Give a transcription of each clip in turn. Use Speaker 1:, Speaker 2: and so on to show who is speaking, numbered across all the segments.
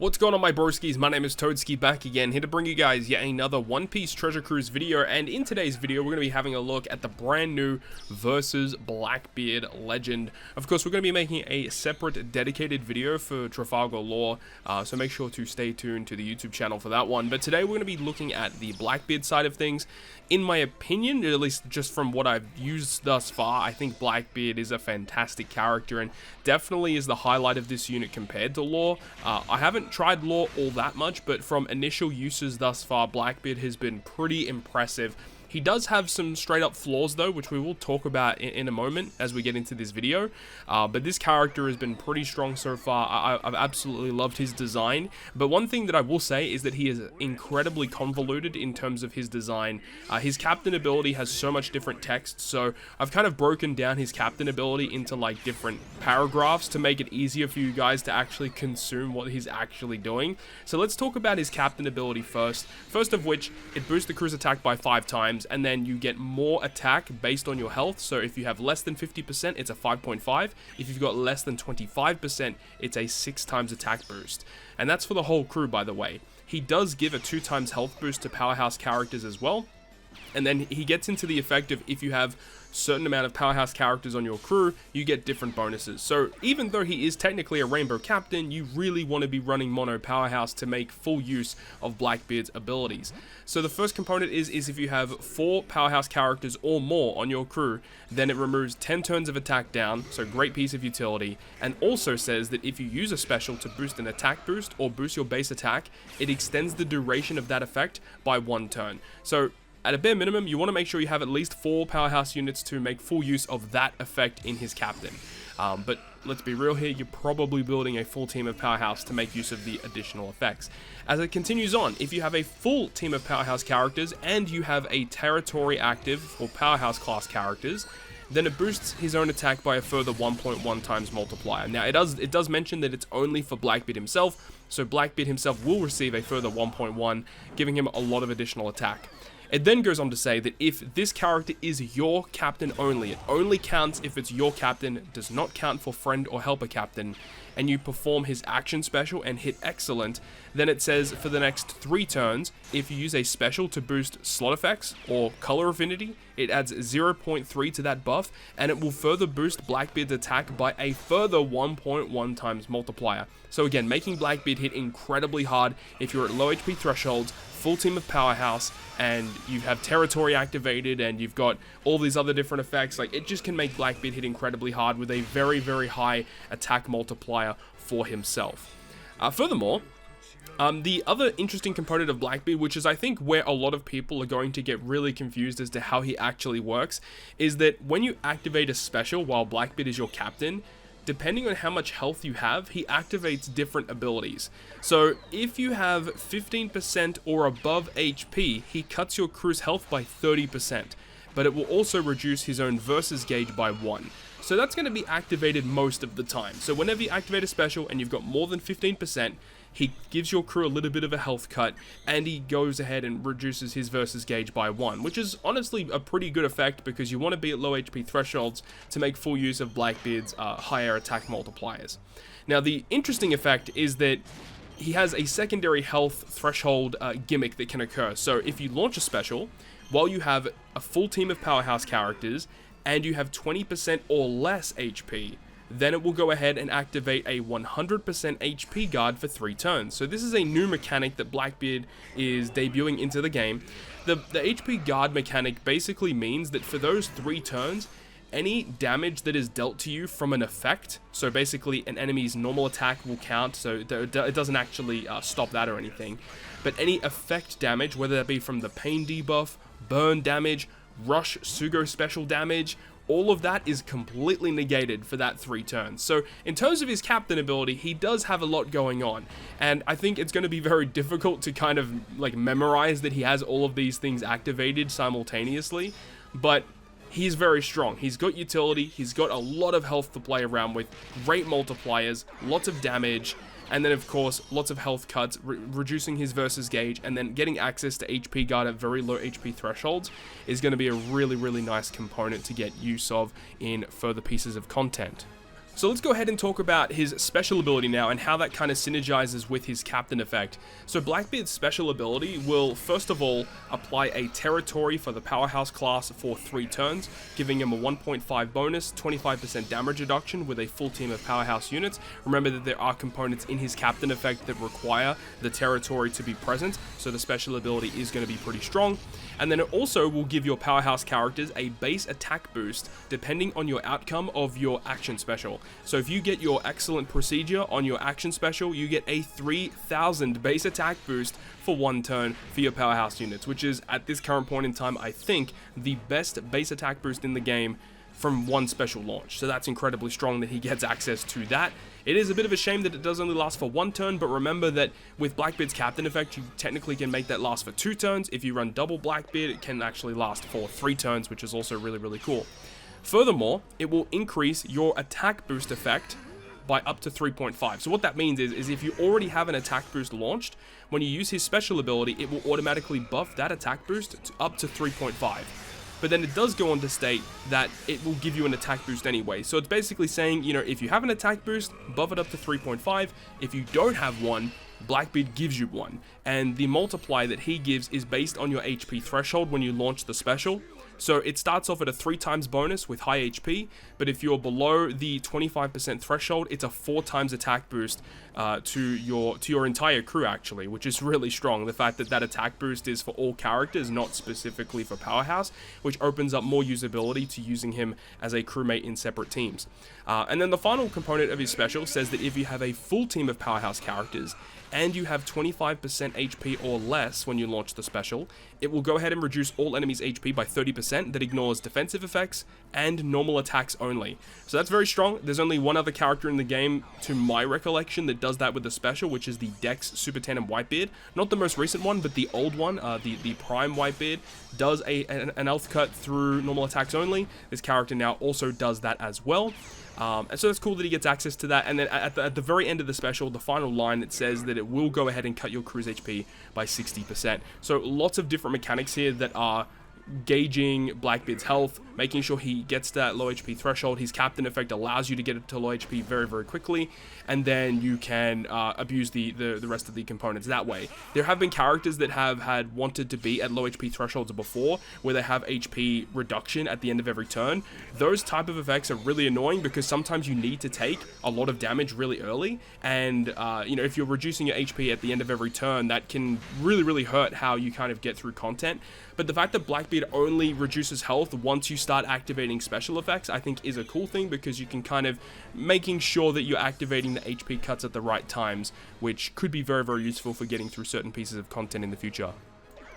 Speaker 1: What's going on, my broskiis? My name is Toadski, back again, here to bring you guys yet another One Piece Treasure Cruise video. And in today's video, we're going to be having a look at the brand new versus Blackbeard Legend. Of course, we're going to be making a separate dedicated video for Trafalgar lore, so make sure to stay tuned to the YouTube channel for that one. But today, we're going to be looking at the Blackbeard side of things. In my opinion, at least just from what I've used thus far, I think Blackbeard is a fantastic character and definitely is the highlight of this unit compared to lore. I haven't tried lore all that much, but from initial uses thus far, Blackbeard has been pretty impressive. He does have some straight up flaws though, which we will talk about in a moment as we get into this video, but this character has been pretty strong so far. I've absolutely loved his design, but one thing that I will say is that he is incredibly convoluted in terms of his design. His captain ability has so much different text, so I've kind of broken down his captain ability into like different paragraphs to make it easier for you guys to actually consume what he's actually doing. So let's talk about his captain ability first. First of which, it boosts the crew's attack by 5 times, and then you get more attack based on your health. So if you have less than 50%, it's a 5.5. If you've got less than 25%, it's a 6 times attack boost. And that's for the whole crew, by the way. He does give a 2 times health boost to powerhouse characters as well. And then he gets into the effect of if you have certain amount of powerhouse characters on your crew, you get different bonuses. So even though he is technically a rainbow captain, you really want to be running mono powerhouse to make full use of Blackbeard's abilities. So the first component is if you have 4 powerhouse characters or more on your crew, then it removes 10 turns of attack down, so great piece of utility, and also says that if you use a special to boost an attack boost or boost your base attack, it extends the duration of that effect by 1 turn. So at a bare minimum, you want to make sure you have at least 4 powerhouse units to make full use of that effect in his captain. But let's be real here, you're probably building a full team of powerhouse to make use of the additional effects. As it continues on, if you have a full team of powerhouse characters and you have a territory active for powerhouse class characters, then it boosts his own attack by a further 1.1 times multiplier. Now, it does mention that it's only for Blackbeard himself, so Blackbeard himself will receive a further 1.1, giving him a lot of additional attack. It then goes on to say that if this character is your captain only, it only counts if it's your captain, it does not count for friend or helper captain, and you perform his action special and hit excellent, then it says for the next 3 turns, if you use a special to boost slot effects or color affinity, it adds 0.3 to that buff, and it will further boost Blackbeard's attack by a further 1.1 times multiplier. So again, making Blackbeard hit incredibly hard if you're at low HP thresholds, full team of powerhouse, and you have territory activated, and you've got all these other different effects. Like, it just can make Blackbeard hit incredibly hard with a very, very high attack multiplier for himself. Furthermore, the other interesting component of Blackbeard, which is I think where a lot of people are going to get really confused as to how he actually works, is that when you activate a special while Blackbeard is your captain, depending on how much health you have, he activates different abilities. So if you have 15% or above HP, he cuts your crew's health by 30%, but it will also reduce his own versus gauge by 1. So that's going to be activated most of the time. So whenever you activate a special and you've got more than 15%, he gives your crew a little bit of a health cut, and he goes ahead and reduces his versus gauge by 1, which is honestly a pretty good effect because you want to be at low HP thresholds to make full use of Blackbeard's higher attack multipliers. Now, the interesting effect is that he has a secondary health threshold gimmick that can occur. So if you launch a special, while you have a full team of powerhouse characters, and you have 20% or less HP, then it will go ahead and activate a 100% HP guard for 3 turns. So this is a new mechanic that Blackbeard is debuting into the game. The HP guard mechanic basically means that for those 3 turns, any damage that is dealt to you from an effect, so basically an enemy's normal attack will count, so it doesn't actually stop that or anything, but any effect damage, whether that be from the pain debuff, burn damage, rush Sugo special damage, all of that is completely negated for that 3 turns. So in terms of his captain ability, he does have a lot going on, and I think it's going to be very difficult to kind of like memorize that he has all of these things activated simultaneously, but he's very strong. He's got utility, he's got a lot of health to play around with, great multipliers, lots of damage, and then of course lots of health cuts, reducing his versus gauge, and then getting access to HP guard at very low HP thresholds is going to be a really, really nice component to get use of in further pieces of content. So let's go ahead and talk about his special ability now and how that kind of synergizes with his captain effect. So Blackbeard's special ability will first of all apply a territory for the powerhouse class for 3 turns, giving him a 1.5 bonus, 25% damage reduction with a full team of powerhouse units. Remember that there are components in his captain effect that require the territory to be present, so the special ability is going to be pretty strong. And then it also will give your powerhouse characters a base attack boost depending on your outcome of your action special. So if you get your excellent procedure on your action special, you get a 3000 base attack boost for 1 turn for your powerhouse units, which is at this current point in time, I think, the best base attack boost in the game from one special launch. So that's incredibly strong that he gets access to that. It is a bit of a shame that it does only last for 1 turn, but remember that with Blackbeard's captain effect, you technically can make that last for 2 turns. If you run double Blackbeard, it can actually last for 3 turns, which is also really, really cool. Furthermore, it will increase your attack boost effect by up to 3.5. So what that means is if you already have an attack boost launched, when you use his special ability, it will automatically buff that attack boost to up to 3.5. But then it does go on to state that it will give you an attack boost anyway. So it's basically saying, you know, if you have an attack boost, buff it up to 3.5. If you don't have one, Blackbeard gives you one. And the multiplier that he gives is based on your HP threshold when you launch the special. So it starts off at a 3 times bonus with high HP, but if you're below the 25% threshold, it's a 4 times attack boost to your entire crew actually, which is really strong. The fact that that attack boost is for all characters, not specifically for Powerhouse, which opens up more usability to using him as a crewmate in separate teams. And then the final component of his special says that if you have a full team of Powerhouse characters and you have 25% HP or less when you launch the special, it will go ahead and reduce all enemies' HP by 30%. That ignores defensive effects and normal attacks only. So that's very strong. There's only one other character in the game, to my recollection, that does that with the special, which is the Dex Super Tandem Whitebeard. Not the most recent one, but the old one, the Prime Whitebeard, does an health cut through normal attacks only. This character now also does that as well. And so it's cool that he gets access to that. And then at the very end of the special, the final line, it says that it will go ahead and cut your crew's HP by 60%. So lots of different mechanics here that are gauging Blackbeard's health, making sure he gets that low HP threshold. His captain effect allows you to get it to low HP very, very quickly, and then you can abuse the rest of the components that way. There have been characters that have wanted to be at low HP thresholds before, where they have HP reduction at the end of every turn. Those type of effects are really annoying because sometimes you need to take a lot of damage really early, and you know, if you're reducing your HP at the end of every turn, that can really, really hurt how you kind of get through content. But the fact that Blackbeard only reduces health once you start activating special effects, I think is a cool thing, because you can kind of making sure that you're activating the HP cuts at the right times, which could be very, very useful for getting through certain pieces of content in the future.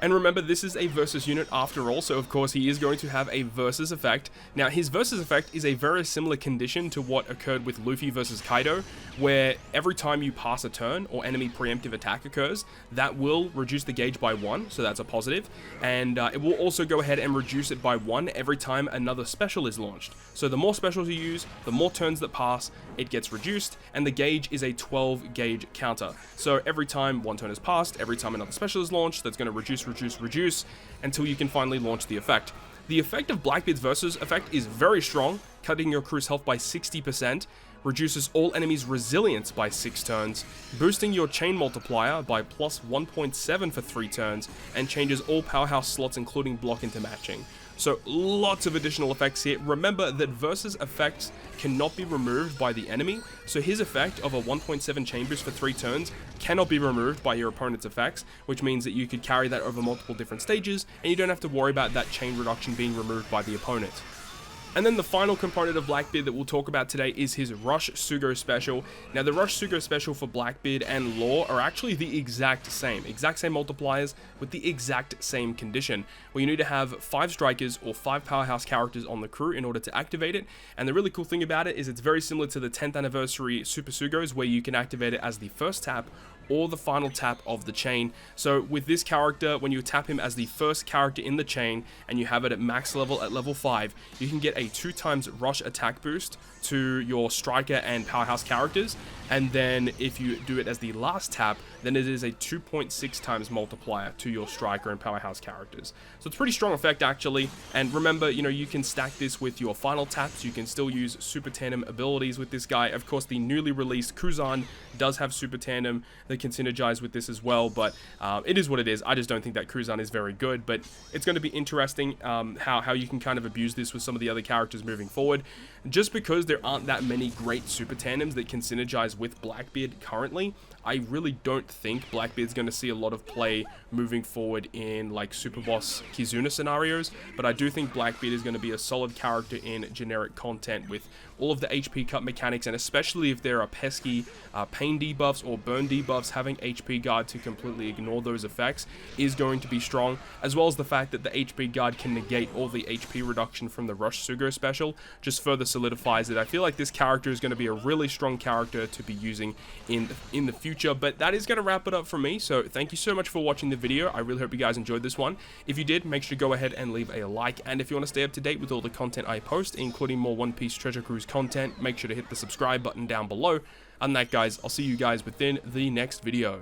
Speaker 1: And remember, this is a versus unit after all, so of course he is going to have a versus effect. Now, his versus effect is a very similar condition to what occurred with Luffy versus Kaido, where every time you pass a turn or enemy preemptive attack occurs, that will reduce the gauge by 1, so that's a positive. And it will also go ahead and reduce it by 1 every time another special is launched. So the more specials you use, the more turns that pass, it gets reduced, and the gauge is a 12 gauge counter. So every time 1 turn is passed, every time another special is launched, that's going to reduce until you can finally launch the effect. The effect of Blackbeard's versus effect is very strong, cutting your crew's health by 60%, reduces all enemies' resilience by 6 turns, boosting your chain multiplier by plus 1.7 for 3 turns, and changes all powerhouse slots including block into matching. So lots of additional effects here. Remember that versus effects cannot be removed by the enemy, so his effect of a 1.7 chain boost for 3 turns cannot be removed by your opponent's effects, which means that you could carry that over multiple different stages, and you don't have to worry about that chain reduction being removed by the opponent. And then the final component of Blackbeard that we'll talk about today is his Rush Sugo special. Now, the Rush Sugo special for Blackbeard and Law are actually the exact same multipliers with the exact same condition, where you need to have 5 strikers or 5 powerhouse characters on the crew in order to activate it. And the really cool thing about it is it's very similar to the 10th anniversary Super Sugos, where you can activate it as the first tap or the final tap of the chain. So with this character, when you tap him as the first character in the chain and you have it at max level at level 5, you can get a 2x rush attack boost to your striker and powerhouse characters, and then if you do it as the last tap, then it is a 2.6x multiplier to your striker and powerhouse characters. So it's a pretty strong effect actually, and remember, you know, you can stack this with your final taps. You can still use super tandem abilities with this guy. Of course, the newly released Kuzan does have super tandem that can synergize with this as well, but it is what it is. I just don't think that Kuzan is very good, but it's going to be interesting how you can kind of abuse this with some of the other characters moving forward. Just because there aren't that many great super tandems that can synergize with Blackbeard currently, I really don't think Blackbeard's going to see a lot of play moving forward in like Super Boss Kizuna scenarios, but I do think Blackbeard is going to be a solid character in generic content with all of the HP cut mechanics, and especially if there are pesky pain debuffs or burn debuffs, having HP guard to completely ignore those effects is going to be strong, as well as the fact that the HP guard can negate all the HP reduction from the Rush Sugo special just further solidifies it. I feel like this character is going to be a really strong character to be using in the future. But that is going to wrap it up for me, so thank you so much for watching the video. I really hope you guys enjoyed this one. If you did, make sure to go ahead and leave a like, and if you want to stay up to date with all the content I post, including more One Piece Treasure Cruise content, make sure to hit the subscribe button down below. Other than that, guys, I'll see you guys within the next video.